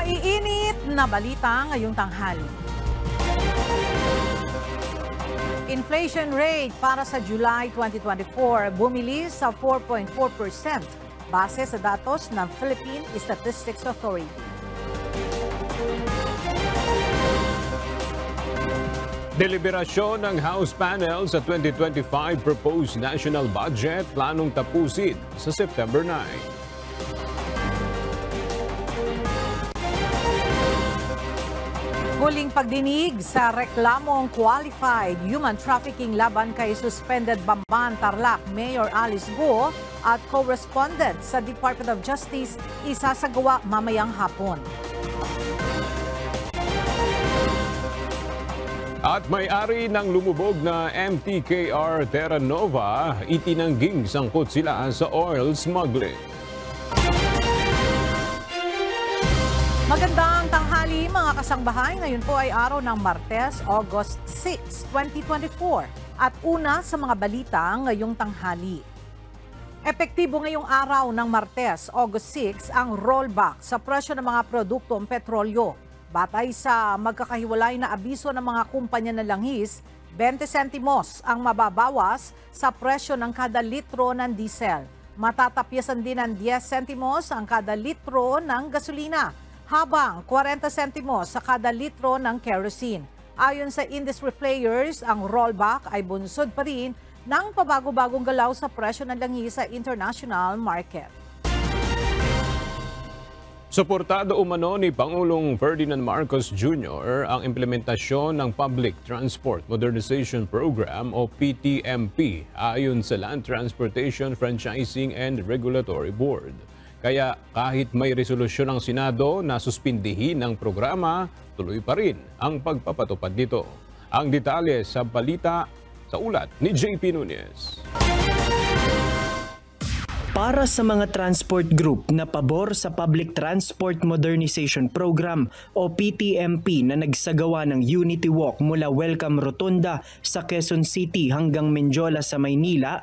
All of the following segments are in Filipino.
Maiinit na balita ngayong tanghali. Inflation rate para sa July 2024 bumili sa 4.4% base sa datos ng Philippine Statistics Authority. Deliberasyon ng House panel sa 2025 proposed national budget planong tapusin sa September 9. Huling pagdinig sa reklamong qualified human trafficking laban kay suspended Bamban Tarlac Mayor Alice Guo at correspondent sa Department of Justice isasagawa mamayang hapon. At may-ari ng lumubog na MTKR Terra Nova, itinangging sangkot sila sa oil smuggling. Magandang tanghali mga kasangbahay. Ngayon po ay araw ng Martes, August 6, 2024. At una sa mga balita ngayong tanghali. Epektibo ngayong araw ng Martes, August 6, ang rollback sa presyo ng mga produktong petrolyo. Batay sa magkakahiwalay na abiso ng mga kumpanya ng langis, 20 sentimos ang mababawas sa presyo ng kada litro ng diesel. Matatapyasan din ng 10 sentimos ang kada litro ng gasolina, habang 40 sentimos sa kada litro ng kerosene. Ayon sa industry players, ang rollback ay bunsod pa rin ng pabago-bagong galaw sa presyo ng langis sa international market. Suportado umano ni Pangulong Ferdinand Marcos Jr. ang implementasyon ng Public Transport Modernization Program o PTMP ayon sa Land Transportation Franchising and Regulatory Board. Kaya kahit may resolusyon ng Senado na suspindihin ang programa, tuloy pa rin ang pagpapatupad nito. Ang detalye sa balita sa ulat ni JP Nunez. Para sa mga transport group na pabor sa Public Transport Modernization Program o PTMP na nagsagawa ng Unity Walk mula Welcome Rotunda sa Quezon City hanggang Menjola sa Maynila,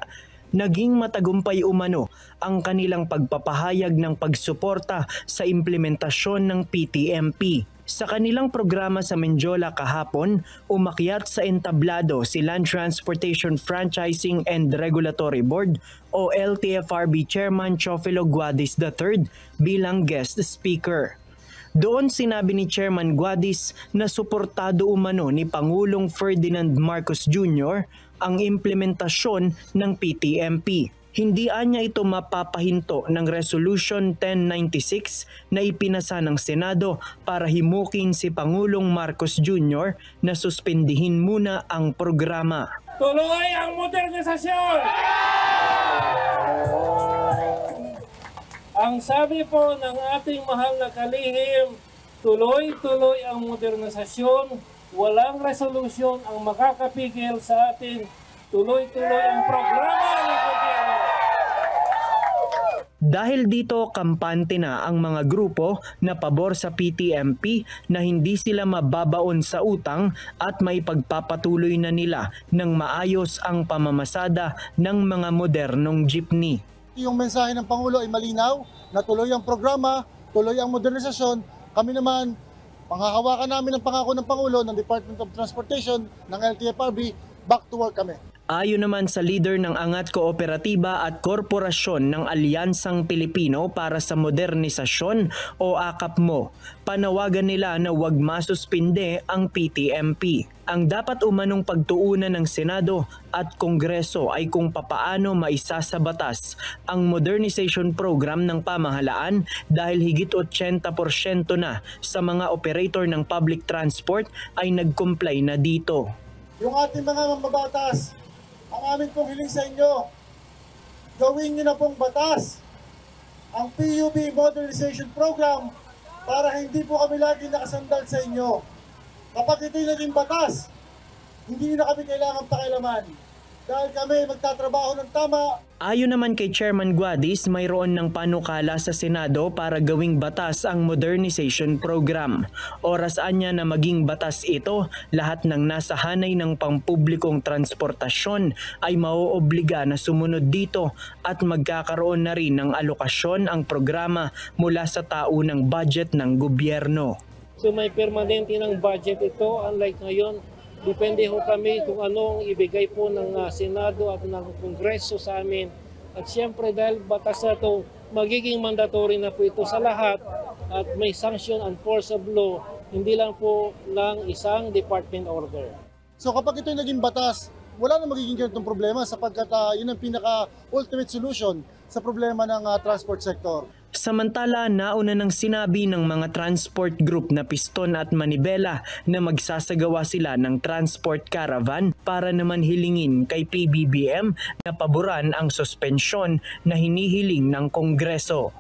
naging matagumpay umano ang kanilang pagpapahayag ng pagsuporta sa implementasyon ng PTMP. Sa kanilang programa sa Menjola kahapon, umakyat sa entablado si Land Transportation Franchising and Regulatory Board o LTFRB Chairman Chofilo Guadis III bilang guest speaker. Doon sinabi ni Chairman Guadis na suportado umano ni Pangulong Ferdinand Marcos Jr. ang implementasyon ng PTMP. Hindi anya ito mapapahinto ng Resolution 1096 na ipinasa ng Senado para himukin si Pangulong Marcos Jr. na suspendihin muna ang programa. Tuloy ang modernisasyon! Ang sabi po ng ating mahal na kalihim, tuloy-tuloy ang modernisasyon, walang resolusyon ang makakapigil sa atin, tuloy-tuloy ang programa ng gobyerno. Dahil dito, kampante na ang mga grupo na pabor sa PTMP na hindi sila mababaon sa utang at may pagpapatuloy na nila ng maayos ang pamamasada ng mga modernong jeepney. Yung mensahe ng Pangulo ay malinaw na tuloy ang programa, tuloy ang modernisasyon. Kami naman, panghahawakan namin ang pangako ng Pangulo ng Department of Transportation ng LTFRB, back to work kami. Ayon naman sa leader ng Angat Kooperatiba at Korporasyon ng Alyansang Pilipino para sa Modernisasyon o AKAPMO, panawagan nila na huwag masuspinde ang PTMP. Ang dapat umanong pagtuunan ng Senado at Kongreso ay kung papaano maisa sa batas ang modernization program ng pamahalaan dahil higit 80% na sa mga operator ng public transport ay nag-comply na dito. Yung ating mga mambabatas, ang amin pong hiling sa inyo, gawin nyo na pong batas ang PUB Modernization Program para hindi po kami lagi nakasandal sa inyo. Kapag ito'y naging batas, hindi na kami kailangan pakialaman. dahil kami magtatrabaho ng tama. Ayon naman kay Chairman Guadis, mayroon ng panukala sa Senado para gawing batas ang modernization program. Orasan niya na maging batas ito, lahat ng nasa hanay ng pampublikong transportasyon ay maoobliga na sumunod dito at magkakaroon na rin ng alokasyon ang programa mula sa taunang budget ng gobyerno. So may permanente ng budget ito, unlike ngayon. Depende ho kami kung anong ibigay po ng Senado at ng Kongreso sa amin. At siyempre dahil batas na ito, magiging mandatory na po ito sa lahat at may sanction and force of law, hindi lang po ng isang department order. So kapag ito naging batas, wala na magiging ganitong problema sapagkat yun ang pinaka-ultimate solution sa problema ng transport sector. Samantala, nauna nang sinabi ng mga transport group na Piston at Manibela na magsasagawa sila ng transport caravan para naman hilingin kay PBBM na paboran ang suspensyon na hinihiling ng Kongreso.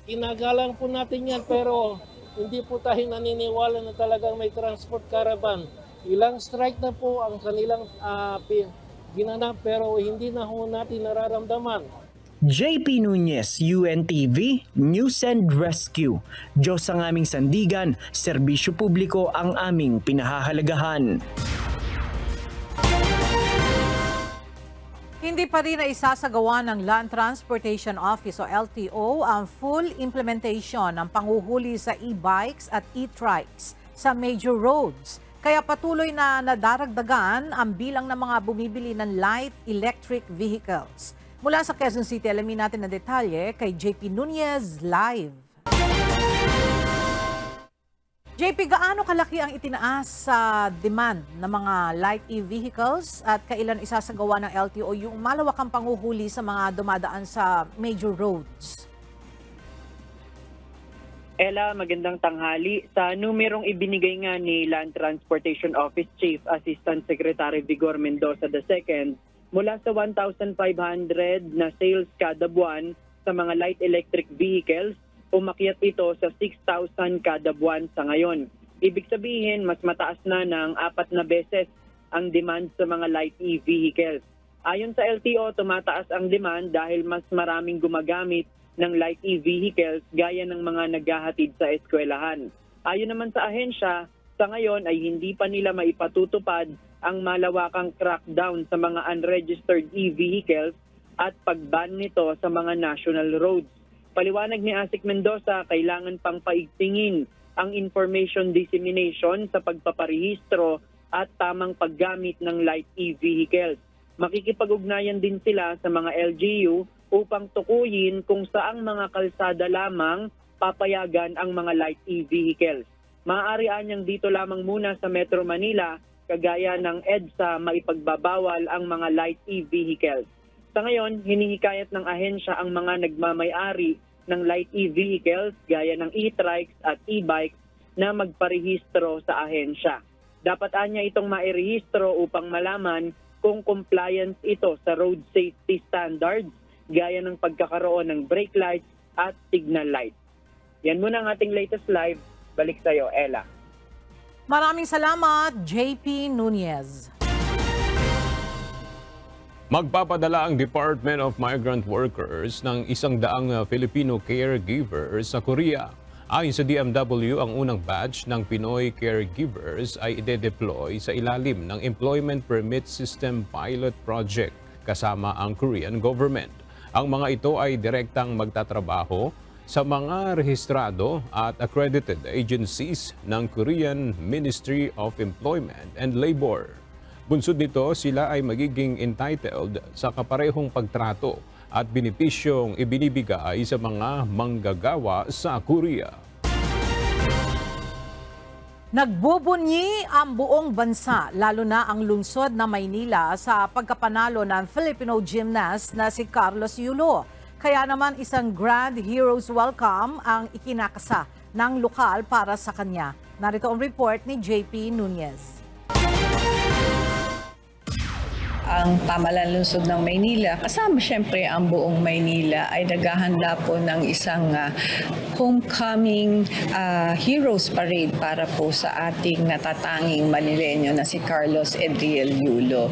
Inagalang po natin yan pero hindi po tayo naniniwala na talagang may transport caravan. Ilang strike na po ang kanilang ginanap pero hindi na ho natin nararamdaman. JP Nunez, UNTV, News and Rescue. Diyos ang aming sandigan, serbisyo publiko ang aming pinahahalagahan. Hindi pa rin na isasagawa ng Land Transportation Office o LTO ang full implementation ng panghuhuli sa e-bikes at e-trikes sa major roads. Kaya patuloy na nadaragdagan ang bilang ng mga bumibili ng light electric vehicles. Mula sa Quezon City, alamin natin na detalye kay JP Nunez live. JP, gaano kalaki ang itinaas sa demand ng mga light e-vehicles at kailan isasagawa ng LTO yung malawakang panghuhuli sa mga dumadaan sa major roads? Ella, magandang tanghali. Sa numerong ibinigay nga ni Land Transportation Office Chief Assistant Secretary Vigor Mendoza II, mula sa 1,500 na sales kada buwan sa mga light electric vehicles, umakyat ito sa 6,000 kada buwan sa ngayon. Ibig sabihin, mas mataas na ng 4 na beses ang demand sa mga light e-vehicles. Ayon sa LTO, tumataas ang demand dahil mas maraming gumagamit ng light e-vehicles gaya ng mga naghahatid sa eskwelahan. Ayon naman sa ahensya, sa ngayon ay hindi pa nila maipatutupad ang malawakang crackdown sa mga unregistered e-vehicles at pag-ban nito sa mga national roads. Paliwanag ni Asik Mendoza, kailangan pang paigtingin ang information dissemination sa pagpaparehistro at tamang paggamit ng light e-vehicles. Makikipag-ugnayan din sila sa mga LGU upang tukuyin kung saang mga kalsada lamang papayagan ang mga light e-vehicles. Maaari anyang dito lamang muna sa Metro Manila, kagaya ng EDSA, maipagbabawal ang mga light e-vehicles. Sa ngayon, hinihikayat ng ahensya ang mga nagmamay-ari ng light e-vehicles gaya ng e-trikes at e-bikes na magparehistro sa ahensya. Dapat anya itong mairehistro upang malaman kung compliance ito sa road safety standards gaya ng pagkakaroon ng brake lights at signal lights. Yan muna ang ating latest live. Balik sa iyo, Ella. Maraming salamat, JP Nunez. Magpapadala ang Department of Migrant Workers ng 100 Filipino caregivers sa Korea. Ayon sa DMW, ang unang batch ng Pinoy caregivers ay ide-deploy sa ilalim ng Employment Permit System Pilot Project kasama ang Korean government. Ang mga ito ay direktang magtatrabaho sa mga rehistrado at accredited agencies ng Korean Ministry of Employment and Labor. Bunsod nito, sila ay magiging entitled sa kaparehong pagtrato at benepisyong ibinibigay sa mga manggagawa sa Korea. Nagbubunyi ang buong bansa, lalo na ang lungsod na Maynila sa pagkapanalo ng Filipino gymnast na si Carlos Yulo. Kaya naman isang Grand Heroes Welcome ang ikinakasa ng lokal para sa kanya. Narito ang report ni JP Nunez. Ang pamahalaan lungsod ng Maynila, kasama siyempre ang buong Maynila, ay naghahanda po ng isang homecoming heroes parade para po sa ating natatanging Manileño na si Carlos Edriel Yulo.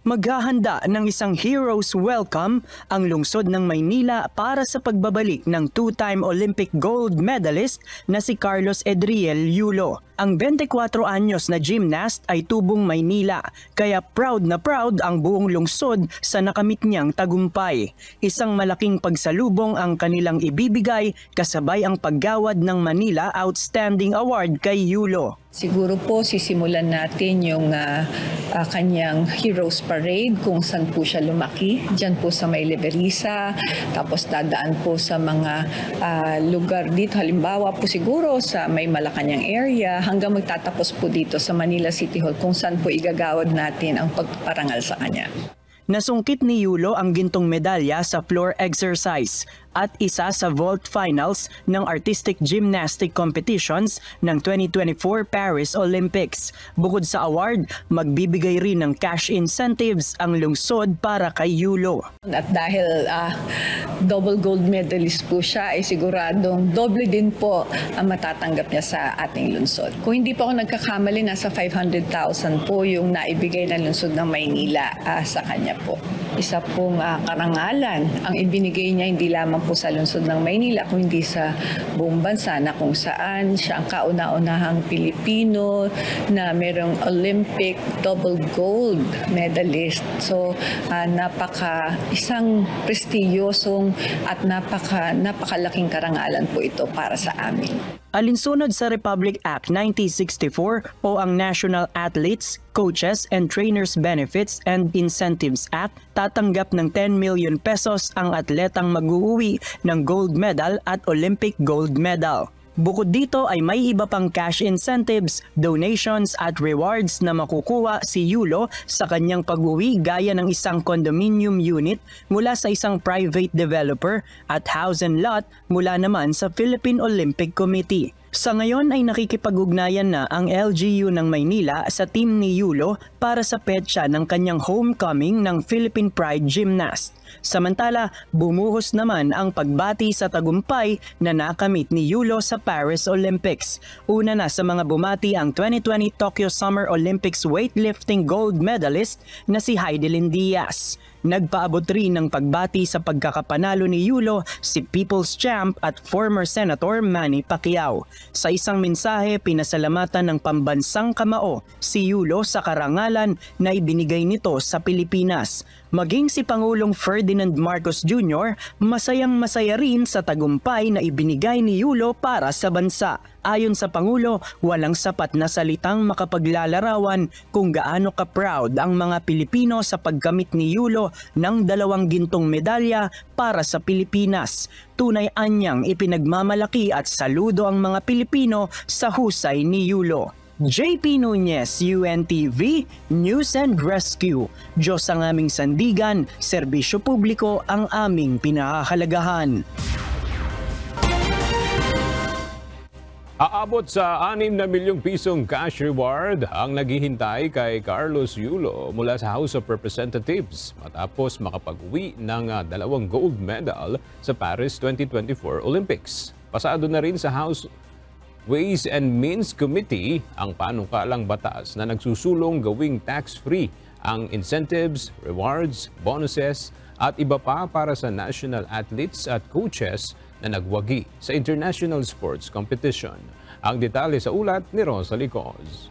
Maghahanda ng isang hero's welcome ang lungsod ng Maynila para sa pagbabalik ng two-time Olympic gold medalist na si Carlos Edriel Yulo. Ang 24 anyos na gymnast ay tubong Maynila, kaya proud na proud ang buong lungsod sa nakamit niyang tagumpay. Isang malaking pagsalubong ang kanilang ibibigay kasabay ang paggawad ng Manila Outstanding Award kay Yulo. Siguro po sisimulan natin yung kanyang Heroes Parade kung saan po siya lumaki. Diyan po sa May Leverisa, tapos dadaan po sa mga lugar dito. Halimbawa po siguro sa May Malacanang area hanggang magtatapos po dito sa Manila City Hall kung saan po igagawad natin ang pagparangal sa kanya. Nasungkit ni Yulo ang gintong medalya sa floor exercise at isa sa vault finals ng Artistic Gymnastic Competitions ng 2024 Paris Olympics. Bukod sa award, magbibigay rin ng cash incentives ang lungsod para kay Yulo. At dahil double gold medalist po siya, ay siguradong doble din po ang matatanggap niya sa ating lungsod. Kung hindi po ako nagkakamali, nasa 500,000 po yung naibigay ng lungsod ng Maynila sa kanya po. Isa pong karangalan ang ibinigay niya hindi lamang po sa lungsod ng Maynila, kung hindi sa buong bansa, na kung saan siya ang kauna-unahang Pilipino na merong Olympic double gold medalist. So isang prestiyosong at napakalaking karangalan po ito para sa amin. Alinsunod sa Republic Act 1964 o ang National Athletes, Coaches and Trainers Benefits and Incentives Act, tatanggap ng 10 million pesos ang atletang mag-uuwi ng gold medal at Olympic gold medal. Bukod dito ay may iba pang cash incentives, donations at rewards na makukuha si Yulo sa kanyang pag-uwi gaya ng isang condominium unit mula sa isang private developer at house and lot mula naman sa Philippine Olympic Committee. Sa ngayon ay nakikipag-ugnayan na ang LGU ng Maynila sa team ni Yulo para sa petsa ng kanyang homecoming ng Philippine Pride Gymnast. Samantala, bumuhos naman ang pagbati sa tagumpay na nakamit ni Yulo sa Paris Olympics. Una na sa mga bumati ang 2020 Tokyo Summer Olympics weightlifting gold medalist na si Heidelin Diaz. Nagpaabot rin ng pagbati sa pagkakapanalo ni Yulo si People's Champ at former Senator Manny Pacquiao. Sa isang mensahe, pinasalamatan ng pambansang kamao si Yulo sa karangalan na ibinigay nito sa Pilipinas. Maging si Pangulong Ferdinand Marcos Jr., masayang-masaya rin sa tagumpay na ibinigay ni Yulo para sa bansa. Ayon sa Pangulo, walang sapat na salitang makapaglalarawan kung gaano ka-proud ang mga Pilipino sa pagkamit ni Yulo ng 2 gintong medalya para sa Pilipinas. Tunay anyang ipinagmamalaki at saludo ang mga Pilipino sa husay ni Yulo. JP Nunez, UNTV, News and Rescue. Diyos ang aming sandigan, serbisyo publiko ang aming pinahahalagahan. Aabot sa 6 na milyong pisong cash reward ang naghihintay kay Carlos Yulo mula sa House of Representatives matapos makapag-uwi ng 2 gold medal sa Paris 2024 Olympics. Pasado na rin sa House Ways and Means Committee ang panukalang batas na nagsusulong gawing tax-free ang incentives, rewards, bonuses at iba pa para sa national athletes at coaches na nagwagi sa international sports competition. Ang detalye sa ulat ni Rosalie Coz.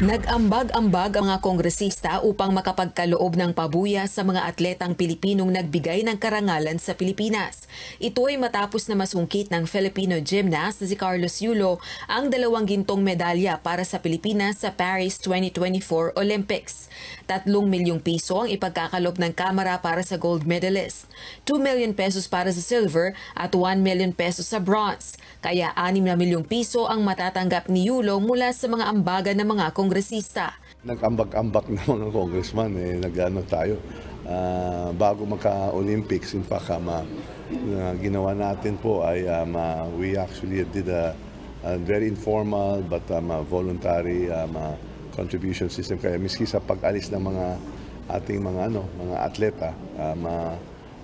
Nag-ambag-ambag ang mga kongresista upang makapagkaloob ng pabuya sa mga atletang Pilipinong nagbigay ng karangalan sa Pilipinas. Ito ay matapos na masungkit ng Filipino gymnast na si Carlos Yulo ang 2 gintong medalya para sa Pilipinas sa Paris 2024 Olympics. 3 milyong piso ang ipagkakalob ng Kamara para sa gold medalist, 2 million pesos para sa silver at 1 million pesos sa bronze. Kaya 6 na milyong piso ang matatanggap ni Yulo mula sa mga ambagan ng mga kongresista. Nag-ambak-ambak na mga congressman, nag-ano tayo. Bago magka-Olympics, in fact, ginawa natin po ay we actually did a very informal but voluntary contribution system. Kaya miski sa pag-alis ng mga ating mga atleta,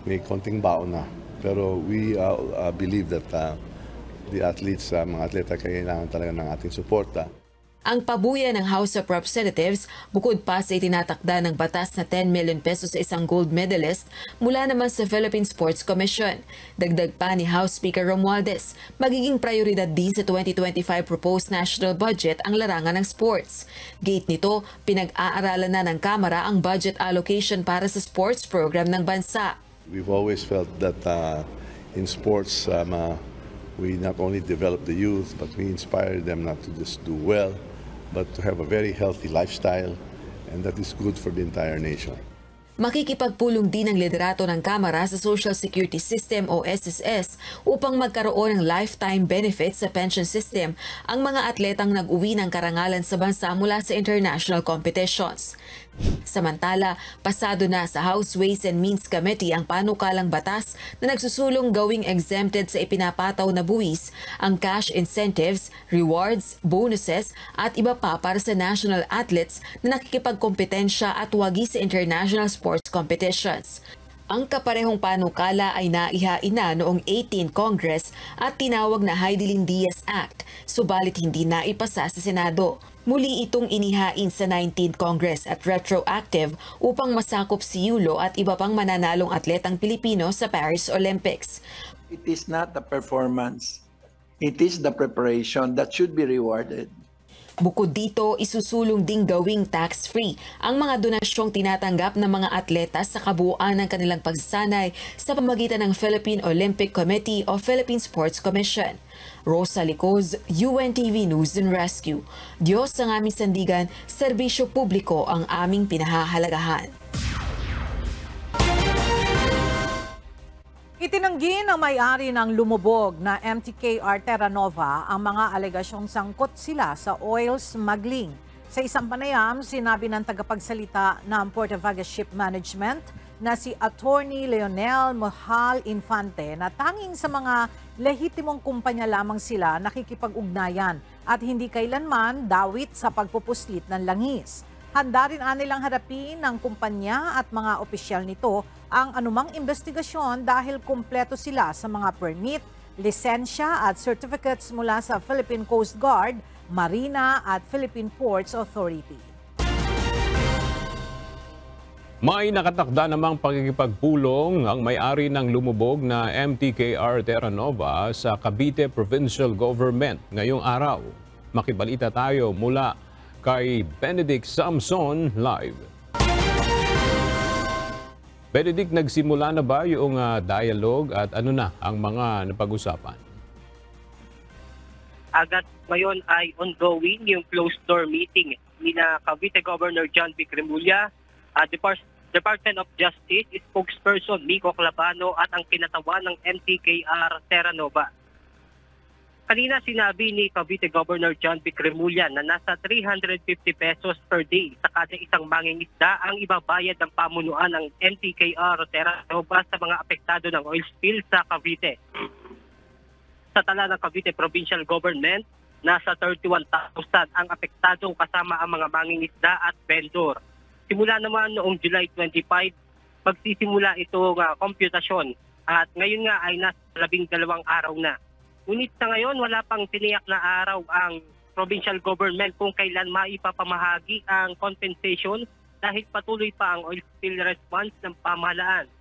may konting baon na. Pero we believe that the athletes, mga atleta, kailangan talaga ng ating suporta. Ang pabuya ng House of Representatives bukod pa sa itinatakda ng batas na 10 million pesos sa isang gold medalist mula naman sa Philippine Sports Commission. Dagdag pa ni House Speaker Romualdez, magiging prioridad din sa 2025 proposed national budget ang larangan ng sports. Gate nito, pinag-aaralan na ng Kamara ang budget allocation para sa sports program ng bansa. We've always felt that in sports, we not only develop the youth, but we inspire them not to just do well, but to have a very healthy lifestyle, and that is good for the entire nation. Makikipagpulong din ang liderato ng Kamara sa Social Security System o SSS upang magkaroon ng lifetime benefits sa pension system ang mga atletang nag-uwi ng karangalan sa bansa mula sa international competitions. Samantala, pasado na sa House Ways and Means Committee ang panukalang batas na nagsusulong gawing exempted sa ipinapataw na buwis ang cash incentives, rewards, bonuses at iba pa para sa national athletes na nakikipagkompetensya at wagi sa international sports competitions. Ang kaparehong panukala ay naihain na noong 18th Congress at tinawag na Heidelin Diaz Act, subalit hindi naipasa sa Senado. Muli itong inihain sa 19th Congress at retroactive upang masakop si Yulo at iba pang mananalong atletang Pilipino sa Paris Olympics. It is not the performance. It is the preparation that should be rewarded. Bukod dito, isusulong ding gawing tax-free ang mga donasyong tinatanggap ng mga atleta sa kabuuan ng kanilang pagsasanay sa pamamagitan ng Philippine Olympic Committee o Philippine Sports Commission. Rosa Licoz, UNTV News and Rescue. Diyos ang aming sandigan, serbisyo publiko ang aming pinahahalagahan. Itinanggi ng may-ari ng lumubog na MTKR Terra Nova ang mga alegasyong sangkot sila sa oil smuggling. Sa isang panayam, sinabi ng tagapagsalita ng Portavaga Ship Management na si Attorney Leonel Mohal Infante na tanging sa mga lehitimong kumpanya lamang sila nakikipag-ugnayan at hindi kailanman dawit sa pagpupuslit ng langis. Handa rin nilang harapin ng kumpanya at mga opisyal nito ang anumang investigasyon dahil kumpleto sila sa mga permit, lisensya at certificates mula sa Philippine Coast Guard, Marina at Philippine Ports Authority. May nakatakda namang pakikipagpulong ang may-ari ng lumubog na MTKR Terra Nova sa Cavite Provincial Government ngayong araw. Makibalita tayo mula kay Benedict Samson live. Benedict, nagsimula na ba yung dialogue at ano na ang mga napag-usapan? Agad ngayon ay ongoing yung closed-door meeting ni Cavite Governor John Vic Remulla, Department of Justice spokesperson Miko Clabano at ang kinatawan ng MTKR Terra Nova. Kanina sinabi ni Cavite Governor John Vic Remulla na nasa 350 pesos per day sa kada isang mangingisda ang ibabayad ng pamunuan ng MTKR Terra Nova sa mga apektado ng oil spill sa Cavite. Sa tala ng Cavite Provincial Government, nasa 31,000 ang apektadong kasama ang mga mangingisda at vendor. Simula naman noong July 25, magsisimula itong komputasyon at ngayon nga ay nasa 12 araw na. Ngunit sa ngayon wala pang tiniyak na araw ang provincial government kung kailan maipapamahagi ang compensation dahil patuloy pa ang oil spill response ng pamahalaan.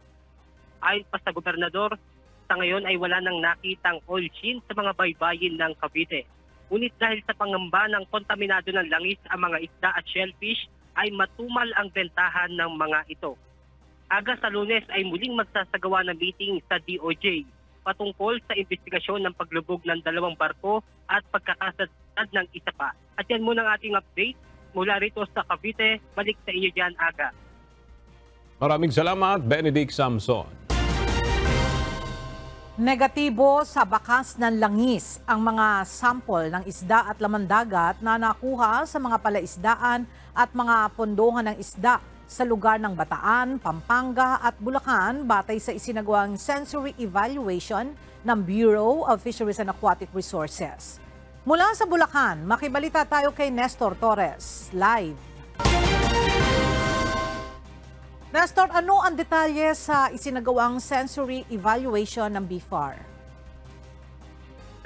Ayon pa sa gobernador, sa ngayon ay wala nang nakitang oil sheen sa mga baybayin ng Cavite. Ngunit dahil sa pangamba ng kontaminado ng langis ang mga isda at shellfish, ay matumal ang bentahan ng mga ito. Aga sa Lunes ay muling magsasagawa ng meeting sa DOJ patungkol sa investigasyon ng paglubog ng 2 barko at pagkakasad ng isa pa. At yan muna ang ating update mula rito sa Cavite. Balik sa inyo dyan, Aga. Maraming salamat, Benedict Samson. Negatibo sa bakas ng langis ang mga sample ng isda at laman dagat na nakuha sa mga palaisdaan at mga pondohan ng isda sa lugar ng Bataan, Pampanga at Bulacan batay sa isinagawang sensory evaluation ng Bureau of Fisheries and Aquatic Resources. Mula sa Bulacan, makibalita tayo kay Nestor Torres, live. Nestor, ano ang detalye sa isinagawang sensory evaluation ng BFAR?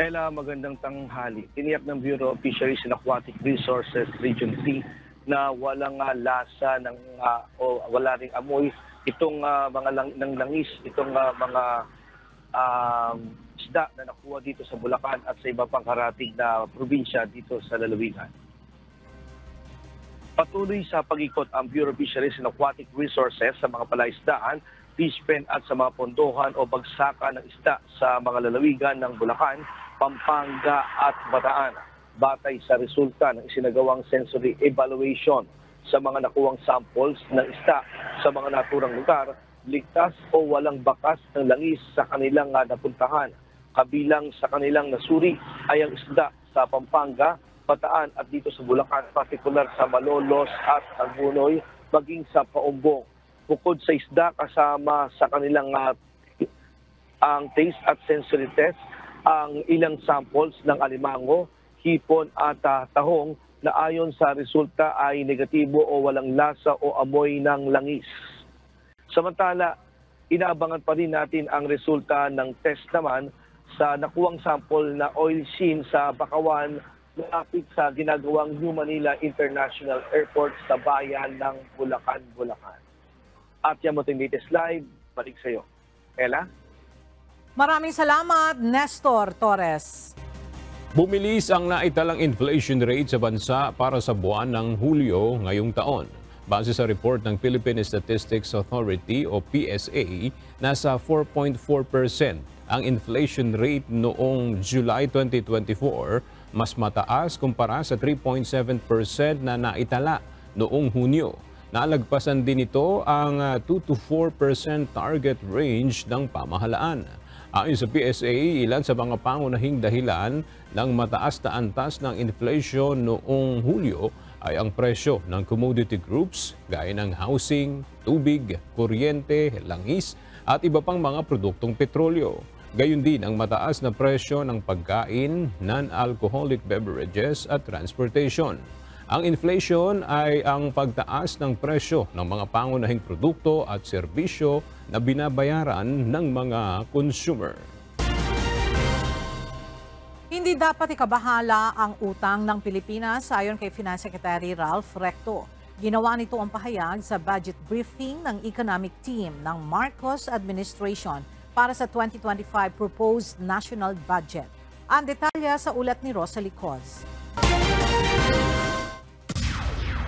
Ella, magandang tanghali. Tiniyak ng Bureau of Fisheries and Aquatic Resources Region 3 na walang lasa o wala ring amoy itong mga langis, itong mga isda na nakuha dito sa Bulacan at sa iba pang karatig na probinsya dito sa lalawigan. Patuloy sa pag-ikot ang Bureau of Fisheries and Aquatic Resources sa mga palaisdaan, fishpen at sa mga pondohan o bagsakan ng isda sa mga lalawigan ng Bulacan, Pampanga at Bataan. Batay sa resulta ng isinagawang sensory evaluation sa mga nakuwang samples ng isda sa mga naturang lugar, ligtas o walang bakas ng langis sa kanilang napuntahan. Kabilang sa kanilang nasuri ay ang isda sa Pampanga, Bataan at dito sa Bulacan, partikular sa Malolos at Agunoy, maging sa Paumbong. Bukod sa isda, kasama sa kanilang ang taste at sensory test, ang ilang samples ng alimango, hipon at tahong na ayon sa resulta ay negatibo o walang lasa o amoy ng langis. Samantala, inaabangan pa rin natin ang resulta ng test naman sa nakuwang sample na oil sheen sa Bakawan malapit sa ginagawang New Manila International Airport sa bayan ng Bulacan, Bulacan. At yan mo latest live, balik sa iyo. Ella? Maraming salamat, Nestor Torres. Bumilis ang naitalang inflation rate sa bansa para sa buwan ng Hulyo ngayong taon. Base sa report ng Philippine Statistics Authority o PSA, nasa 4.4% ang inflation rate noong July 2024, mas mataas kumpara sa 3.7% na naitala noong Hunyo. Nalagpasan din ito ang 2 to 4% target range ng pamahalaan. Ayon sa PSA, ilan sa mga pangunahing dahilan ng mataas na antas ng inflation noong Hulyo ay ang presyo ng commodity groups gaya ng housing, tubig, kuryente, langis at iba pang mga produktong petrolyo. Gayon din ang mataas na presyo ng pagkain, non-alcoholic beverages at transportation. Ang inflation ay ang pagtaas ng presyo ng mga pangunahing produkto at serbisyo na binabayaran ng mga consumer. Hindi dapat ikabahala ang utang ng Pilipinas ayon kay Finance Secretary Ralph Recto. Ginawa nito ang pahayag sa budget briefing ng economic team ng Marcos administration para sa 2025 proposed national budget. Ang detalya sa ulat ni Rosalie Coz.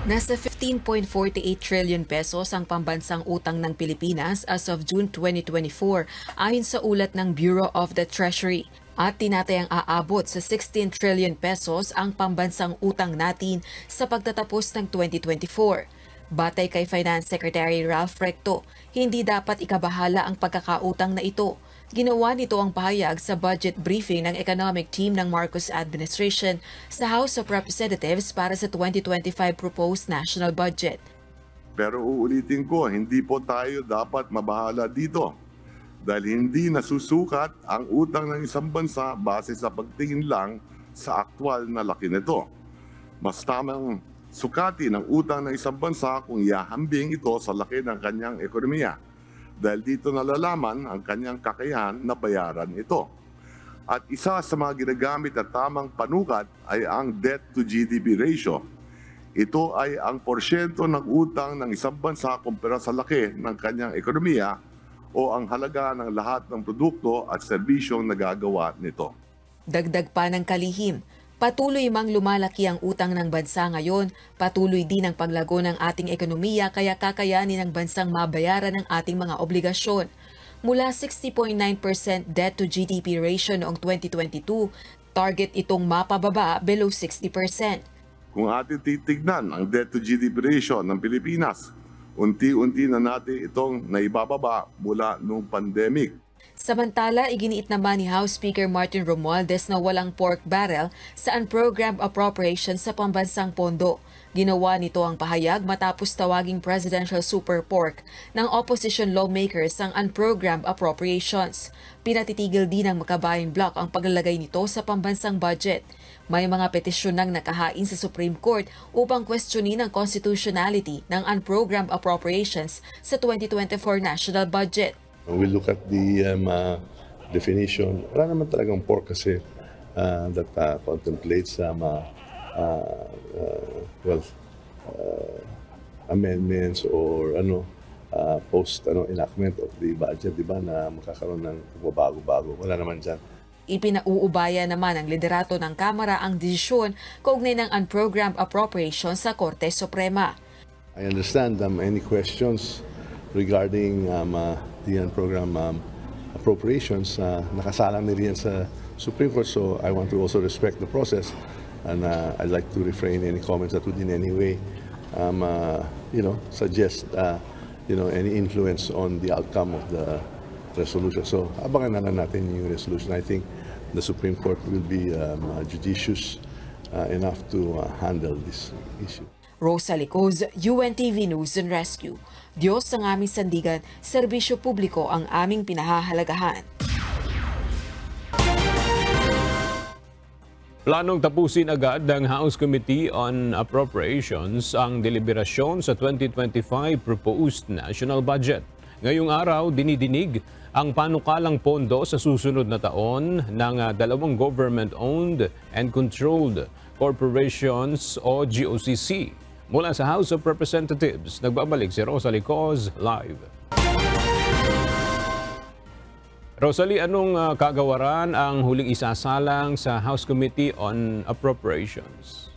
Nasa 15.48 trillion pesos ang pambansang utang ng Pilipinas as of June 2024 ayon sa ulat ng Bureau of the Treasury. At tinatayang aabot sa 16 trillion pesos ang pambansang utang natin sa pagtatapos ng 2024. Batay kay Finance Secretary Ralph Recto, hindi dapat ikabahala ang pagkakautang na ito. Ginawa nito ang pahayag sa budget briefing ng economic team ng Marcos administration sa House of Representatives para sa 2025 proposed national budget. Pero uulitin ko, hindi po tayo dapat mabahala dito dahil hindi nasusukat ang utang ng isang bansa base sa pagtingin lang sa aktwal na laki nito. Mas tamang sukatin ang utang ng isang bansa kung ihahambing ito sa laki ng kanyang ekonomiya. Dahil dito nalalaman ang kanyang kakayahan na bayaran ito. At isa sa mga ginagamit na tamang panukat ay ang debt-to-GDP ratio. Ito ay ang porsyento ng utang ng isang bansa kumpara sa laki ng kanyang ekonomiya o ang halaga ng lahat ng produkto at serbisyong nagagawa nito. Dagdag pa ng kalihim, patuloy mang lumalaki ang utang ng bansa ngayon, patuloy din ang paglago ng ating ekonomiya kaya kakayanin ng bansang mabayaran ang ating mga obligasyon. Mula 60.9% debt to GDP ratio noong 2022, target itong mapababa below 60%. Kung ating titignan ang debt to GDP ratio ng Pilipinas, unti-unti na natin itong naibababa mula noong pandemic. Samantala, iginiit naman ni House Speaker Martin Romualdez na walang pork barrel sa unprogrammed appropriations sa pambansang pondo. Ginawa nito ang pahayag matapos tawaging presidential super pork ng opposition lawmakers ang unprogrammed appropriations. Pinatitigil din ng Makabayan Bloc ang paglalagay nito sa pambansang budget. May mga petisyon nang nakahain sa Supreme Court upang questionin ang constitutionality ng unprogrammed appropriations sa 2024 national budget. We look at the definition. Wala naman talagang pork kasi that contemplates amendments or post enactment of the budget, di ba, na makakaroon ng bago-bago. Wala naman dyan. Ipinauubaya naman ng liderato ng Kamara ang desisyon kaugnay ng unprogrammed appropriations sa Korte Suprema. I understand any questions regarding the unprogrammed appropriations. Nakasalang na rin sa Supreme Court, so I want to also respect the process, and I'd like to refrain any comments that would in any way suggest any influence on the outcome of the resolution. So abangan na lang natin yung resolution. I think the Supreme Court will be judicious enough to handle this issue. Rosa Licoz, UNTV News and Rescue. Diyos ang aming sandigan, serbisyo publiko ang aming pinahahalagahan. Planong tapusin agad ng House Committee on Appropriations ang deliberasyon sa 2025 proposed national budget. Ngayong araw, dinidinig ang panukalang pondo sa susunod na taon ng dalawang government-owned and controlled corporations o GOCC. Mula sa House of Representatives, nagbabalik si Rosa Licoz live. Rosalie, anong kagawaran ang huling isasalang sa House Committee on Appropriations?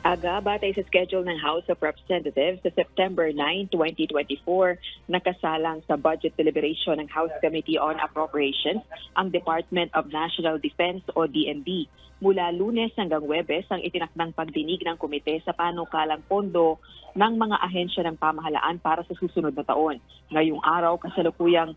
Aga, batay sa schedule ng House of Representatives sa September 9, 2024, nakasalang sa budget deliberation ng House Committee on Appropriations ang Department of National Defense o DND. Mula Lunes hanggang Huwebes ang itinakdang pagdinig ng komite sa panukalang pondo ng mga ahensya ng pamahalaan para sa susunod na taon. Ngayong araw, kasalukuyang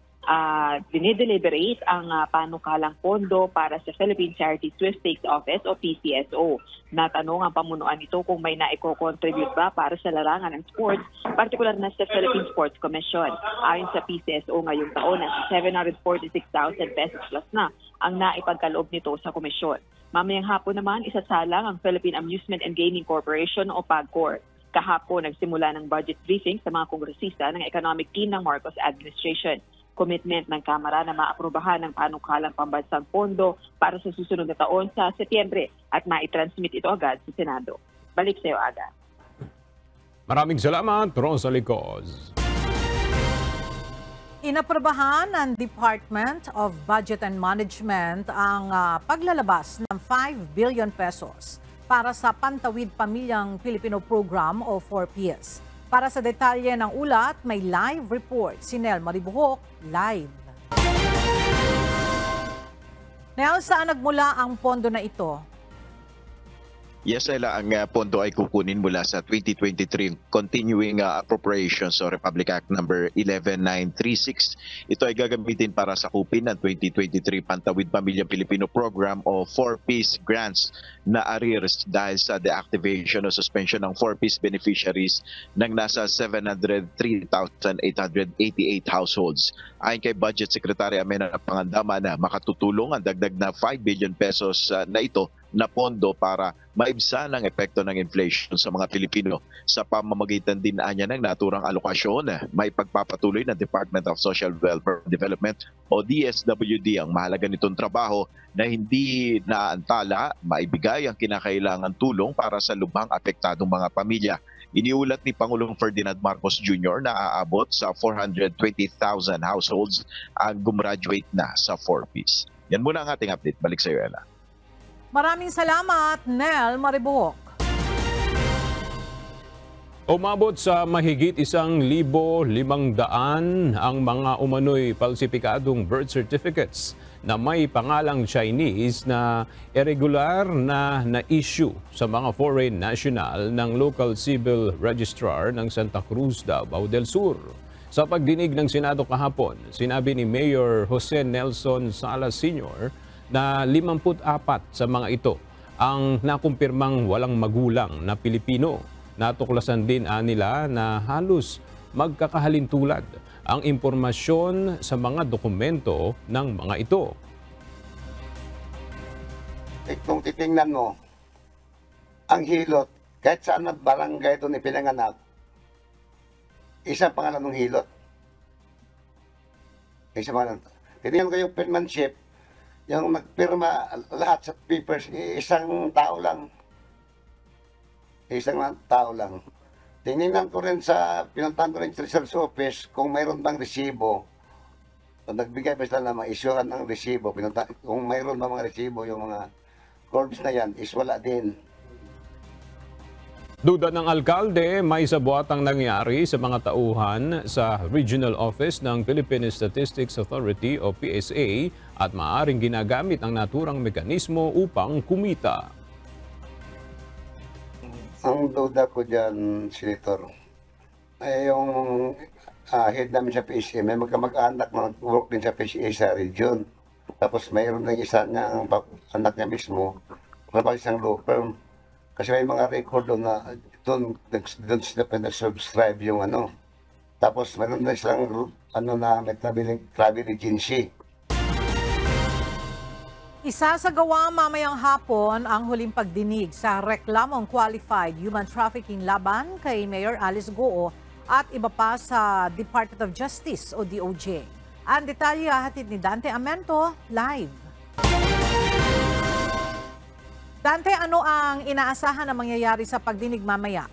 dinideliberate ang panukalang pondo para sa Philippine Charity Sweepstakes Office o PCSO. Natanong ang pamunuan nito kung may naiko-contribute ba para sa larangan ng sports, partikular na sa Philippine Sports Commission. Ayon sa PCSO ngayong taon, nasa 746,000 pesos plus na ang naipagkaloob nito sa komisyon. Mamayang hapon naman, isasalang ang Philippine Amusement and Gaming Corporation o PAGCOR. Kahapon, nagsimula ng budget briefing sa mga kongresista ng economic team ng Marcos administration. Commitment ng Kamara na maaprubahan ng panukalang pambansang pondo para sa susunod na taon sa Setyembre at maitransmit ito agad sa Senado. Balik sa iyo, Aga. Maraming salamat, Rosa Licoz. Inaprobahan ng Department of Budget and Management ang paglalabas ng 5 billion pesos para sa Pantawid Pamilyang Pilipino Program o 4Ps. Para sa detalye ng ulat, may live report si Nel Maribuhok, live. Nel, saan nagmula ang pondo na ito? Yes, Ella, ang pondo ay kukunin mula sa 2023 Continuing Appropriations o Republic Act number 11936. Ito ay gagamitin para sakupin ng 2023 Pantawid Pamilyang Pilipino Program o 4Ps grants na arrears dahil sa deactivation o suspension ng 4Ps beneficiaries ng nasa 703,888 households. Ayon kay Budget Secretary Amenang Pangandama na makatutulong ang dagdag na 5 billion pesos na ito na pondo para maibsan ang epekto ng inflation sa mga Pilipino. Sa pamamagitan din niya ng naturang alokasyon, may pagpapatuloy ng Department of Social Welfare Development o DSWD ang mahalaga nitong trabaho na hindi naantala maibigay ang kinakailangan tulong para sa lubhang apektadong mga pamilya. Iniulat ni Pangulong Ferdinand Marcos Jr. na aabot sa 420,000 households ang gumraduate na sa 4Ps. Yan muna ang ating update. Balik sa iyo, Ella. Maraming salamat, Nel Maribuhok. Umabot sa mahigit 1,500 ang mga umano'y falsipikadong birth certificates na may pangalang Chinese na irregular na na-issue sa mga foreign national ng Local Civil Registrar ng Santa Cruz, Davao del Sur. Sa pagdinig ng Senado kahapon, sinabi ni Mayor Jose Nelson Salas Sr. na 54 sa mga ito ang nakumpirmang walang magulang na Pilipino. Natuklasan din nila na halos magkakahalintulad ang impormasyon sa mga dokumento ng mga ito. Kung titingnan mo, ang hilot, kahit saan na barangay doon ipinanganak, isang pangalan ng hilot. Isang pangalan. Titingnan ko yung penmanship, Yung nagpirma lahat sa papers, isang tao lang. Isang tao lang. Tinignan ko rin pinuntahan ko rin sa research office kung mayroon bang resibo. Nagbigay pa sila ng mga isyuhan ng resibo. Kung mayroon bang mga resibo, yung mga corps na yan, is wala din. Duda ng alkalde, may sabuatang nangyari sa mga tauhan sa Regional Office ng Philippine Statistics Authority o PSA at maaaring ginagamit ang naturang mekanismo upang kumita. Ang duda ko dyan, Senator, ay yung head namin sa PSA, may magkamag-anak na nag-work din sa PSA sa region. Tapos mayroon ng isa niya, ang anak niya mismo, kapag isang law firm. Kasi may mga record doon na doon sila pinag-subscribe yung ano. Tapos mayroon na isang na may travel agency. Isasagawa mamayang hapon ang huling pagdinig sa reklamong qualified human trafficking laban kay Mayor Alice Guo at iba pa sa Department of Justice o DOJ. Ang detalye hatid ni Dante Amento live. Dante, ano ang inaasahan na mangyayari sa pagdinig mamaya?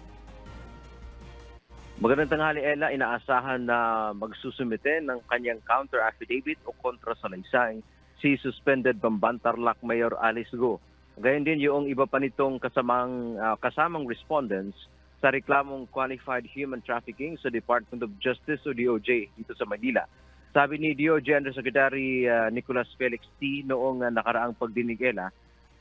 Magandang tanghali, Ella. Inaasahan na magsusumite ng kanyang counter affidavit o kontrasalaysay si suspended Bambantarlac Mayor Alice Guo. Gayon din yung iba pa nitong kasamang respondents sa reklamong qualified human trafficking sa Department of Justice o DOJ dito sa Manila. Sabi ni DOJ Undersecretary Nicolas Felix T. noong nakaraang pagdinig, Ella,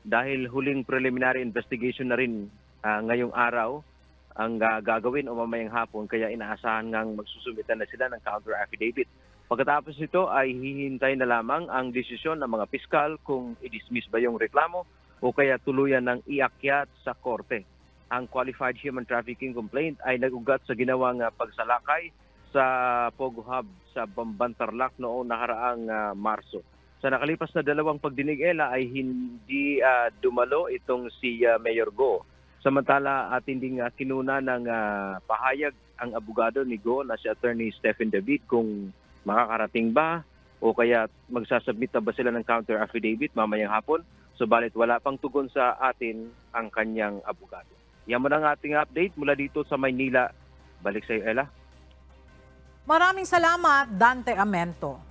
dahil huling preliminary investigation na rin ngayong araw ang gagawin o mamayang hapon, kaya inaasahan ngang magsusumitan na sila ng counter affidavit. Pagkatapos nito ay hihintay na lamang ang desisyon ng mga piskal kung i-dismiss ba yung reklamo o kaya tuluyan ng iakyat sa korte. Ang qualified human trafficking complaint ay nag-ugat sa ginawang pagsalakay sa Pogo Hub sa Bambantarlac noong nakaraang Marso. Sa nakalipas na dalawang pagdinig, Ella, ay hindi dumalo itong si Mayor Guo. Samantala at hindi kinuna ng pahayag ang abogado ni Guo na si Attorney Stephen David kung makakarating ba o kaya magsasubmit na ba sila ng counter affidavit mamayang hapon. Subalit wala pang tugon sa atin ang kanyang abogado. Yan mo ang ating update mula dito sa Maynila. Balik sa iyo, Ella. Maraming salamat, Dante Amento.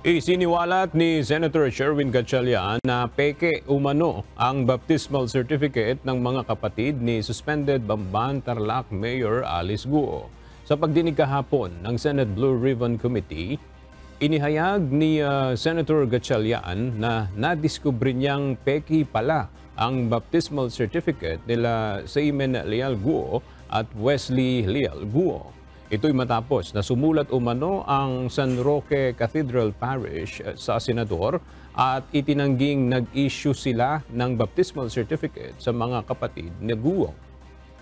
Isiniwalat ni Senator Sherwin Gatchalian na peke umano ang baptismal certificate ng mga kapatid ni suspended Bambantarlac Mayor Alice Guo. Sa pagdinig kahapon ng Senate Blue Ribbon Committee, inihayag ni Senator Gatchalian na nadiskubre niyang peki pala ang baptismal certificate nila Seaman Leal Guo at Wesley Leal Guo. Ito'y matapos na sumulat umano ang San Roque Cathedral Parish sa senador at itinangging nag-issue sila ng baptismal certificate sa mga kapatid ni Guo.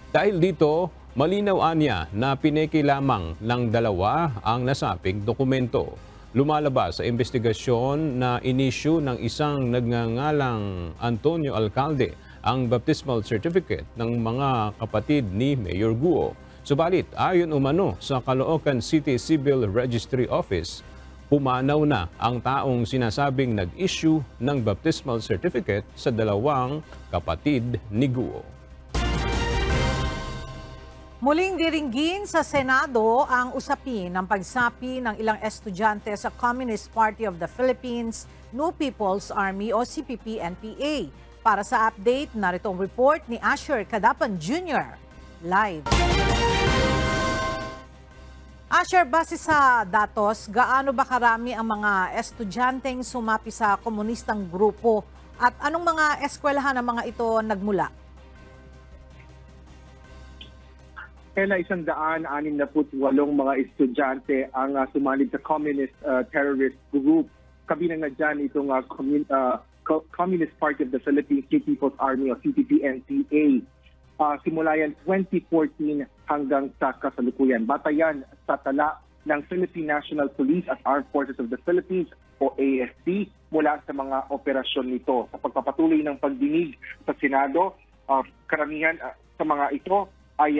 Dahil dito, malinaw anya na pineki lamang ng dalawa ang nasabing dokumento. Lumalabas sa investigasyon na inisyu ng isang nagngangalang Antonio Alcalde ang baptismal certificate ng mga kapatid ni Mayor Guo. Subalit, ayon umano sa Caloocan City Civil Registry Office, pumanaw na ang taong sinasabing nag-issue ng baptismal certificate sa dalawang kapatid ni Guo. Muling diringgin sa Senado ang usapin ng pagsapi ng ilang estudyante sa Communist Party of the Philippines, New People's Army o CPP-NPA. Para sa update, narito ang report ni Asher Cadapan Jr. Live. Asher, base sa datos, gaano ba karami ang mga estudyanteng sumapi sa komunistang grupo at anong mga eskwelahan ng mga ito nagmula? Kaya 168 mga estudyante ang sumanib sa Communist Terrorist Group. Kabilang na dyan itong Communist Party of the Philippines, New People's Army o CPP-NPA. Simula yan 2014 hanggang sa kasalukuyan. Batayan sa tala ng Philippine National Police at Armed Forces of the Philippines o AFP mula sa mga operasyon nito. Sa pagpapatuloy ng pagdinig sa Senado, karamihan sa mga ito ay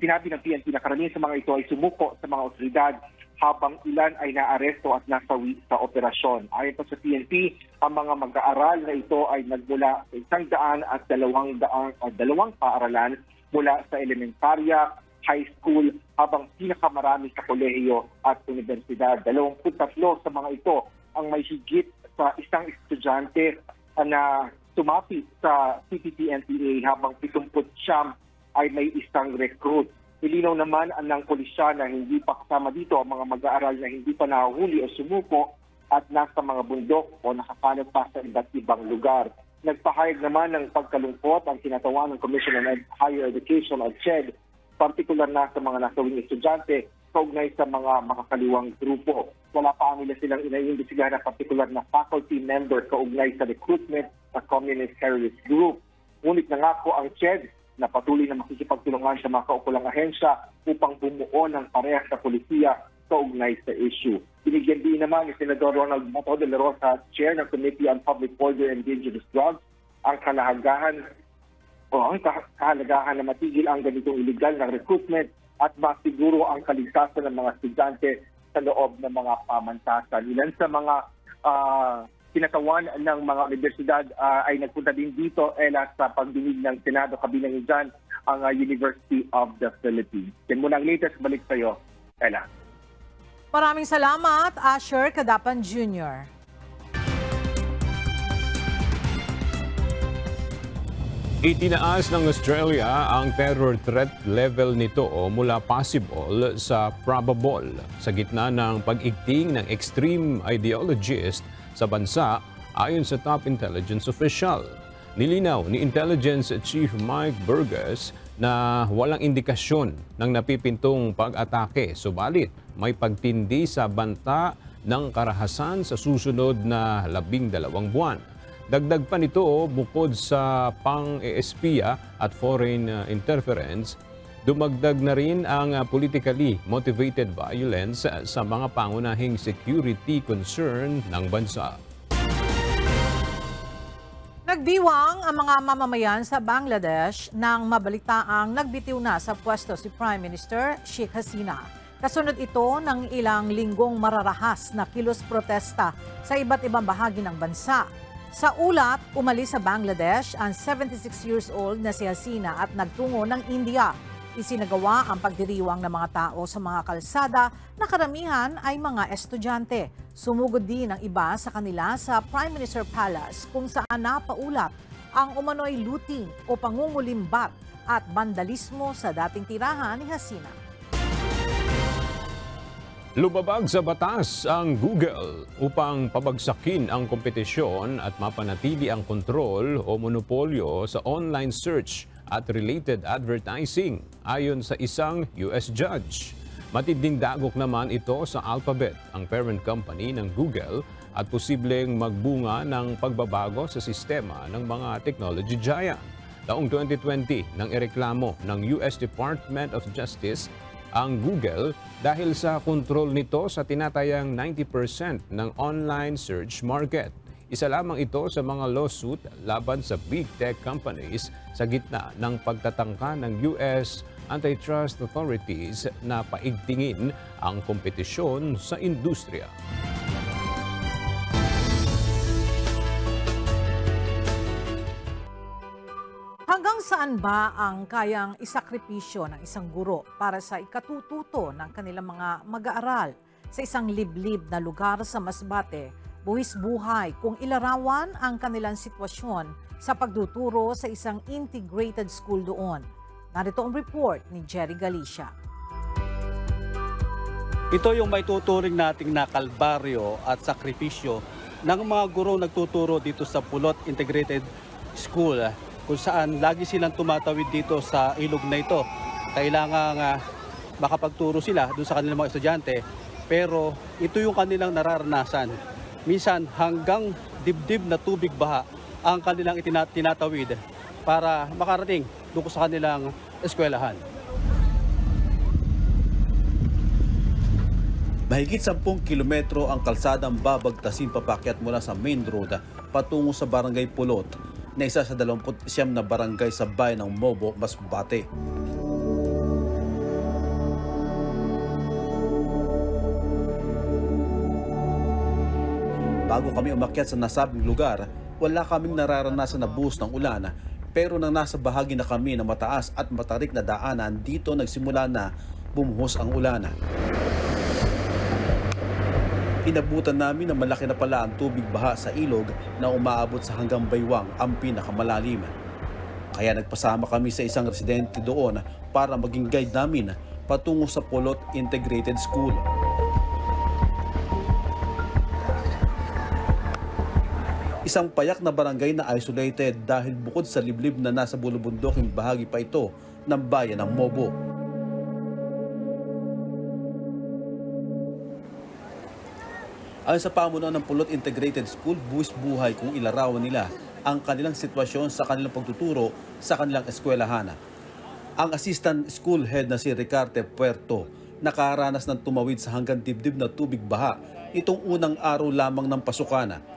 sinabi ng PNP na karamihan sa mga ito ay sumuko sa mga otoridad habang ilan ay naaresto at nasawi sa operasyon. Ayon pa sa PNP, ang mga mag-aaral na ito ay nagmula sa 100 at 200 paaralan mula sa elementarya, high school, habang pinakamarami sa kolehiyo at universidad. 23 sa mga ito ang may higit sa isang estudyante na sumapit sa CPP-NPA, habang 70 ay may isang recruit. Nilinaw naman ng pulisya na hindi pa kasama dito ang mga mag-aaral na hindi pa nahuli o sumuko at nasa mga bundok o nakakalot pa sa iba't ibang lugar. Nagpahayag naman ng pagkalungkot ang kinatawan ng Commission on Higher Education o CHED, partikular na sa mga nasawing estudyante kaugnay sa mga makakaliwang grupo. Wala pa nila silang inaimbestigahan na partikular na faculty member kaugnay sa recruitment sa Communist Terrorist Group. Ngunit nangako ang CHED na patuloy na makikipagtulungan sa mga kaukulang ahensya upang bumuo ng parehas sa polisiya kaugnay sa issue. Binigyan din naman ni Senador Ronald Bato de la Rosa, Chair ng Committee on Public Order and Dangerous Drugs, ang kahalagahan na matigil ang ganitong illegal na recruitment at masiguro ang kaligtasan ng mga estudyante sa loob ng mga pamantasan. Ilan sa mga kinatawan ng mga universidad ay nagpunta din dito sa pagdinig ng Senado, kabilang dyan ang University of the Philippines. Yan muna ang latest, balik sa iyo, Ella. Maraming salamat, Asher Cadapan Jr. Itinaas ng Australia ang terror threat level nito mula possible sa probable sa gitna ng pag-igting ng extreme ideologist sa bansa ayon sa top intelligence official. Nilinaw ni Intelligence Chief Mike Burgess na walang indikasyon ng napipintong pag-atake, subalit may pagtindi sa banta ng karahasan sa susunod na 12 buwan. Dagdag pa nito, bukod sa pang-espiya at foreign interference, dumagdag na rin ang politically motivated violence sa mga pangunahing security concern ng bansa. Nagdiwang ang mga mamamayan sa Bangladesh nang mabalitaang nagbitiw na sa pwesto si Prime Minister Sheikh Hasina. Kasunod ito ng ilang linggong mararahas na kilos protesta sa iba't ibang bahagi ng bansa. Sa ulat, umalis sa Bangladesh ang 76 years old na si Hasina at nagtungo ng India. Isinagawa ang pagdiriwang ng mga tao sa mga kalsada na karamihan ay mga estudyante. Sumugod din ang iba sa kanila sa Prime Minister Palace kung saan napaulat ang umano'y looting o pangungulimbat at vandalismo sa dating tirahan ni Hasina. Lumabag sa batas ang Google upang pabagsakin ang kompetisyon at mapanatili ang kontrol o monopolyo sa online search at related advertising, ayon sa isang US judge. Matinding dagok naman ito sa Alphabet, ang parent company ng Google, at posibleng magbunga ng pagbabago sa sistema ng mga technology giant. Taong 2020 nang ireklamo ng US Department of Justice ang Google dahil sa kontrol nito sa tinatayang 90% ng online search market. Isa lamang ito sa mga lawsuit laban sa big tech companies sa gitna ng pagtatangka ng US antitrust authorities na paigtingin ang kompetisyon sa industriya. Hanggang saan ba ang kayang isakripisyo ng isang guro para sa ikatututo ng kanilang mga mag-aaral sa isang liblib na lugar sa Masbate, buwis buhay kung ilarawan ang kanilang sitwasyon sa pagtuturo sa isang integrated school doon? Narito ang report ni Jerry Galicia. Ito yung may tuturing nating na kalbaryo at sakripisyo ng mga guro nagtuturo dito sa Pulot Integrated School, kung saan lagi silang tumatawid dito sa ilog na ito. Kailangan makapagturo sila doon sa kanilang mga estudyante, pero ito yung kanilang nararanasan. Minsan hanggang dibdib na tubig baha ang kanilang tinatawid para makarating doon sa kanilang eskwelahan. Mahigit 10 kilometro ang kalsadang babagtasin papakyat mula sa main road patungo sa Barangay Pulot, na isa sa 29 na barangay sa bayan ng Mobo, Masbate. Bago kami umakyat sa nasabing lugar, wala kaming nararanasan na buhos ng ulan, pero nang nasa bahagi na kami na mataas at matarik na daanan, dito nagsimula na bumuhos ang ulan. Inabutan namin na malaki na pala ang tubig baha sa ilog na umaabot sa hanggang baywang, ang pinakamalalim. Kaya nagpasama kami sa isang residente doon para maging guide namin patungo sa Pulot Integrated School. Isang payak na barangay na isolated dahil bukod sa liblib na nasa bulubunduking bahagi pa ito ng bayan ng Mobo. Ayon sa pamunuan ng Pulot Integrated School, buwis buhay kung ilarawan nila ang kanilang sitwasyon sa kanilang pagtuturo sa kanilang eskwelahan. Ang assistant school head na si Ricarte Puerto nakaranas ng tumawid sa hanggang dibdib na tubig baha itong unang araw lamang ng pasukan.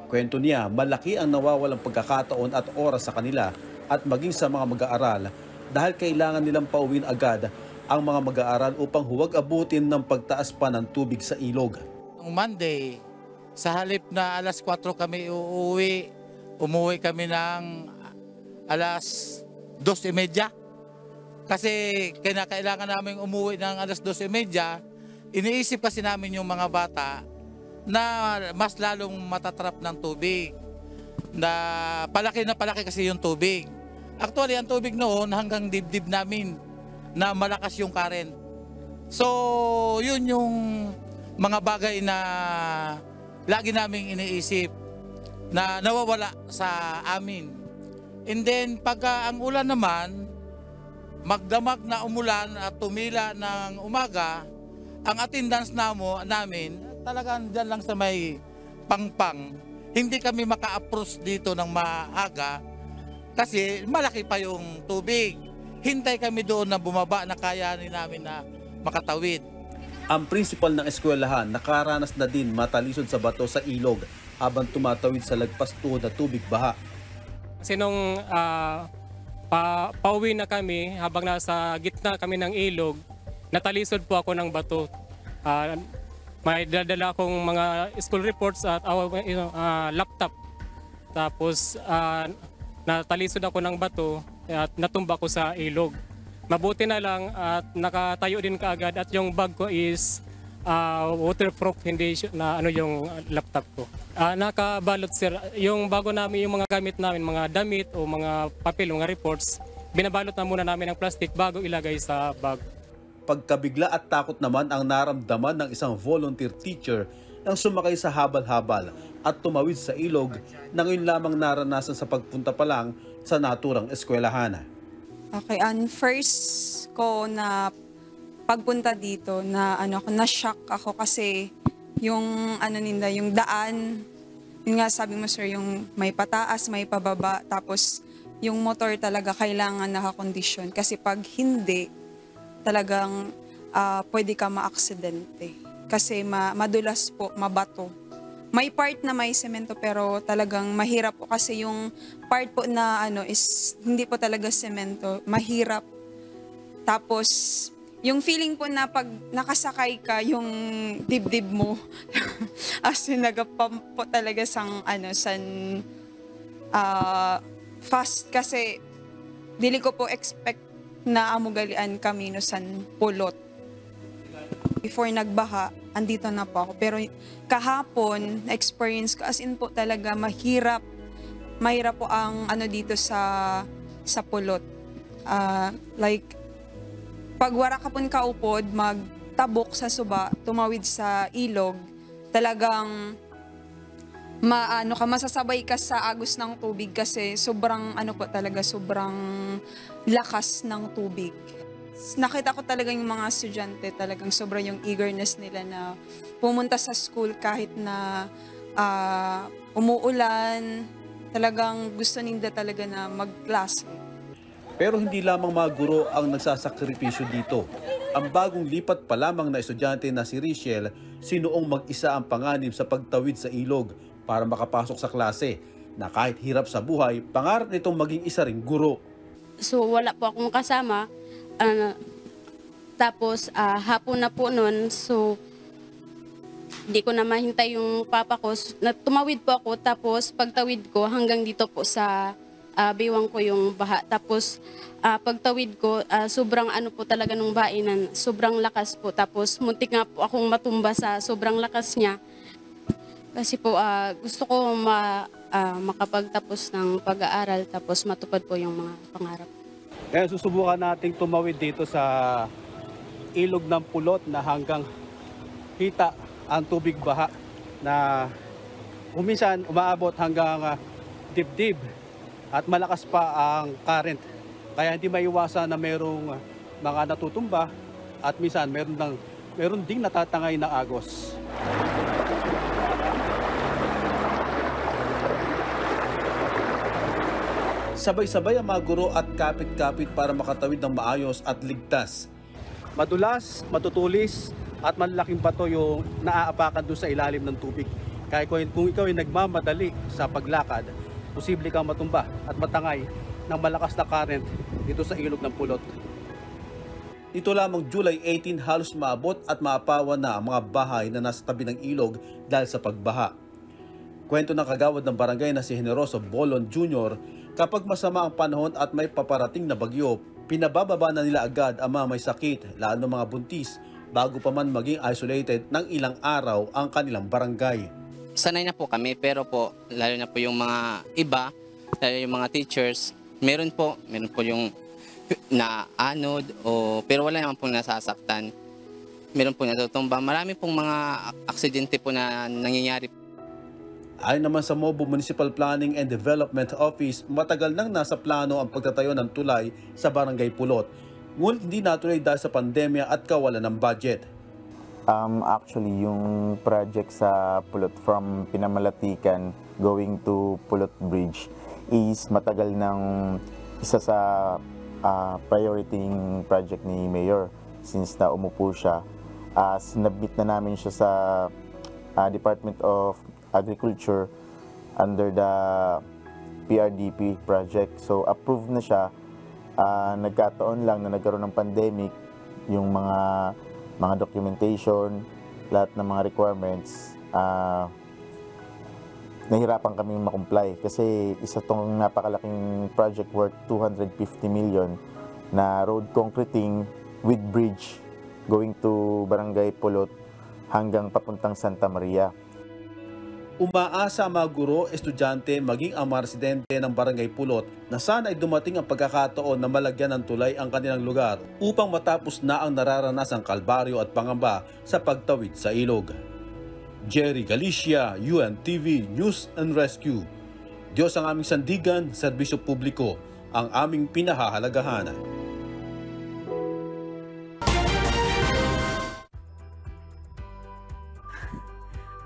Kwento niya, malaki ang nawawalang pagkakataon at oras sa kanila at maging sa mga mag-aaral dahil kailangan nilang pauwin agad ang mga mag-aaral upang huwag abutin ng pagtaas pa ng tubig sa ilog. Noong Monday, sa halip na alas 4 kami umuwi kami ng alas 2:30. Kasi kailangan namin umuwi ng alas 2:30, iniisip kasi namin yung mga bata na mas lalong matatrap ng tubig. Na palaki kasi yung tubig. Actually, ang tubig noon hanggang dibdib namin na malakas yung current. So, yun yung mga bagay na lagi naming iniisip na nawawala sa amin. And then pagka ang ulan naman, magdamag na umulan at tumila ng umaga, ang attendance namin talagang dyan lang sa may pangpang. Hindi kami maka-approach dito ng maaga kasi malaki pa yung tubig. Hintay kami doon na bumaba na kayanin namin na makatawid. Ang principal ng eskwelahan nakaranas na din matalisod sa bato sa ilog habang tumatawid sa lagpas tuhod na tubig baha. Kasi nung pauwi na kami, habang nasa gitna kami ng ilog, natalisod po ako ng bato. May dadala akong mga school reports at laptop. Tapos natalisod ako ng bato at natumba ko sa ilog. Mabuti na lang at nakatayo din kaagad at yung bag ko is waterproof, hindi na yung laptop ko. Nakabalot sir, yung bago namin, yung mga gamit namin, mga damit o mga papel, mga reports, binabalot na muna namin ng plastic bago ilagay sa bag. Pagkabigla at takot naman ang naramdaman ng isang volunteer teacher nang sumakay sa habal-habal at tumawid sa ilog na ngayon lamang naranasan sa pagpunta pa lang sa naturang eskwelahan. Okay, first ko na pagpunta dito na-shock ako kasi yung yung daan, yun nga sabi mo sir, yung may pataas, may pababa, tapos yung motor talaga kailangan nakakondisyon kasi pag hindi, talagang pwede ka ma-aksidente kasi madulas po, mabato. May part na may semento pero talagang mahirap po kasi yung part po na is hindi po talaga semento, mahirap. Tapos yung feeling po na pag nakasakay ka, yung dibdib mo, as in nagapump po talaga fast kasi dili ko po expect na amugalian kami san Pulot. Before nagbaha, andito na po ako. Pero kahapon, experience ko as in po talaga mahirap. Mahirap po ang dito sa Pulot. Pag wara ka pun kaupod, magtabok sa suba, tumawid sa ilog, talagang masasabay ka sa agos ng tubig kasi sobrang sobrang lakas ng tubig. Nakita ko talaga yung mga estudyante, talagang sobrang yung eagerness nila na pumunta sa school kahit na umuulan, talagang gusto nila talaga na magklase. Pero hindi lamang mga guro ang nagsasakripisyo dito. Ang bagong lipat pa lamang na estudyante na si Richelle, sinuong mag-isa ang panganib sa pagtawid sa ilog para makapasok sa klase, na kahit hirap sa buhay, pangarap nitong maging isa ring guro. So wala po akong kasama, tapos hapon na po noon, so di ko na mahintay yung papa ko. Tumawid po ako, tapos pagtawid ko hanggang dito po sa biwang ko yung baha. Tapos pagtawid ko, sobrang ano po talaga nung bainan, sobrang lakas po. Tapos muntik nga po akong matumba sa sobrang lakas niya. Kasi po gusto ko makapagtapos ng pag-aaral, tapos matupad po yung mga pangarap. Kaya susubukan nating tumawid dito sa ilog ng Pulot na hanggang kita ang tubig baha na kuminsan umaabot hanggang dibdib at malakas pa ang current. Kaya hindi maiwasan na merong mga natutumba at minsan meron ding natatangay na agos. Sabay-sabay ang mga guro at kapit-kapit para makatawid ng maayos at ligtas. Madulas, matutulis at malalaking bato yung naaapakan doon sa ilalim ng tubig. Kaya kung ikaw ay nagmamadali sa paglakad, posible kang matumba at matangay ng malakas na current dito sa ilog ng Pulot. Ito lamang July 18 halos maabot at maapawan na ang mga bahay na nasa tabi ng ilog dahil sa pagbaha. Kwento ng kagawad ng barangay na si Generoso Bolon Jr., kapag masama ang panahon at may paparating na bagyo, pinabababa na nila agad ang mga may sakit, lalo ng mga buntis, bago pa man maging isolated ng ilang araw ang kanilang barangay. Sanay na po kami, pero po, lalo na po yung mga iba, lalo yung mga teachers, meron po yung naanod, pero wala naman pong nasasaktan. Meron po natutumba. Marami pong mga aksidente po na nangyayari. Ayon naman sa MOBO Municipal Planning and Development Office, matagal nang nasa plano ang pagtatayo ng tulay sa Barangay Pulot. Ngunit hindi natuloy dahil sa pandemya at kawalan ng budget. Actually, yung project sa Pulot from Pinamalatikan going to Pulot Bridge is matagal ng isa sa priority project ni Mayor since na umupo siya. Sinabit na namin siya sa Department of Agriculture under the PRDP project. So approved na siya. Nagkataon lang na nagkaroon ng pandemic, yung mga documentation, lahat ng mga requirements, nahirapan kami makomply kasi isa tong napakalaking project worth 250 million na road concreting with bridge going to Barangay Pulot hanggang papuntang Santa Maria. Umaasa ang mga guro, estudyante, maging ang mga residente ng Barangay Pulot na sana ay dumating ang pagkakataon na malagyan ng tulay ang kanilang lugar upang matapos na ang nararanasang kalbaryo at pangamba sa pagtawid sa ilog. Jerry Galicia, UNTV News and Rescue. Diyos ang aming sandigan, serbisyo publiko, ang aming pinahahalagahan.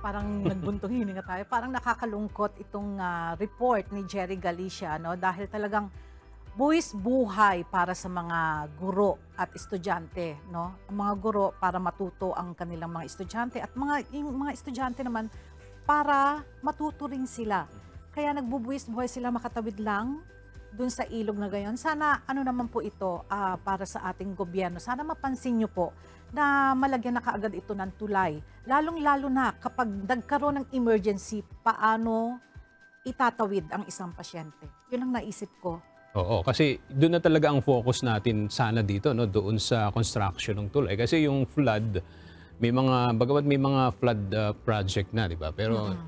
Parang nagbuntong hininga tayo. Parang nakakalungkot itong report ni Jerry Galicia, no? Dahil talagang buwis buhay para sa mga guro at estudyante, no? Ang mga guro para matuto ang kanilang mga estudyante at yung mga estudyante naman para matuto rin sila. Kaya nagbubuwis buhay sila makatawid lang dun sa ilog na gayon. Sana ano naman po ito para sa ating gobyerno. Sana mapansin nyo po na malagyan na kaagad ito ng tulay. Lalong-lalo na kapag nagkaroon ng emergency, paano itatawid ang isang pasyente. Yun ang naisip ko. Oo, kasi doon na talaga ang focus natin sana dito, no, doon sa construction ng tulay. Kasi yung flood, bagamat may mga flood project na, di ba? Pero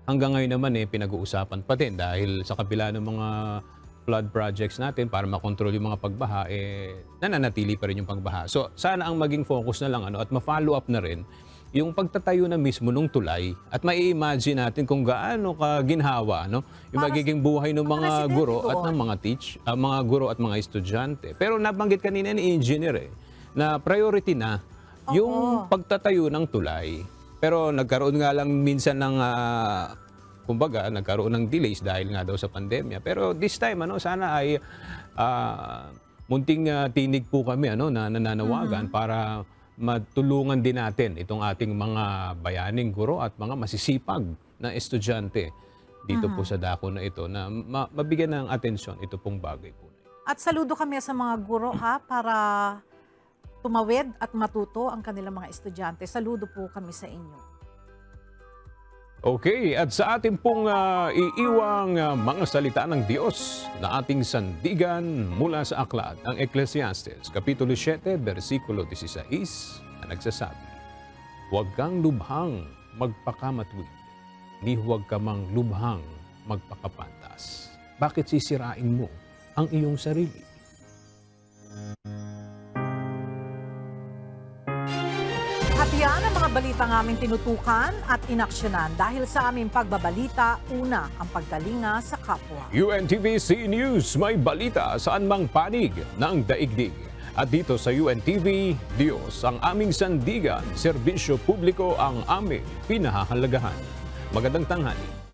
hanggang ngayon naman pinag-uusapan pa din dahil sa kabila ng mga flood projects natin para makontrol yung mga pagbaha, nananatili pa rin yung pagbaha. So sana ang maging focus na lang at ma-follow up na rin yung pagtatayo na mismo ng tulay at mai-imagine natin kung gaano ka ginhawa, no, yung magiging buhay ng mga guro at ng mga guro at mga estudyante. Pero nabanggit kanina ni engineer na priority na yung pagtatayo ng tulay. Pero nagkaroon nga lang minsan ng kumbaga, nagkaroon ng delays dahil nga daw sa pandemya. Pero this time, sana ay munting tinig po kami na nananawagan para matulungan din natin itong ating mga bayaning guro at mga masisipag na estudyante dito po sa dako na ito na mabigyan ng atensyon ito pong bagay po. At saludo kami sa mga guro para tumawid at matuto ang kanilang mga estudyante. Saludo po kami sa inyo. Okay, at sa ating pong iiwang mga salita ng Diyos na ating sandigan mula sa aklat ng Ecclesiastes, Kapitulo 7, versikulo 16, na nagsasabi, "Huwag kang lubhang magpakamatwid, ni huwag ka mang lubhang magpakapantas. Bakit sisirain mo ang iyong sarili?" At yan ang mga balitang aming tinutukan at inaksyonan dahil sa aming pagbabalita, una ang pagkalinga sa kapwa. UNTV-C News, may balita saan mang panig ng daigdig. At dito sa UNTV, Diyos ang aming sandigan, serbisyo publiko ang aming pinahahalagahan. Magandang tanghali.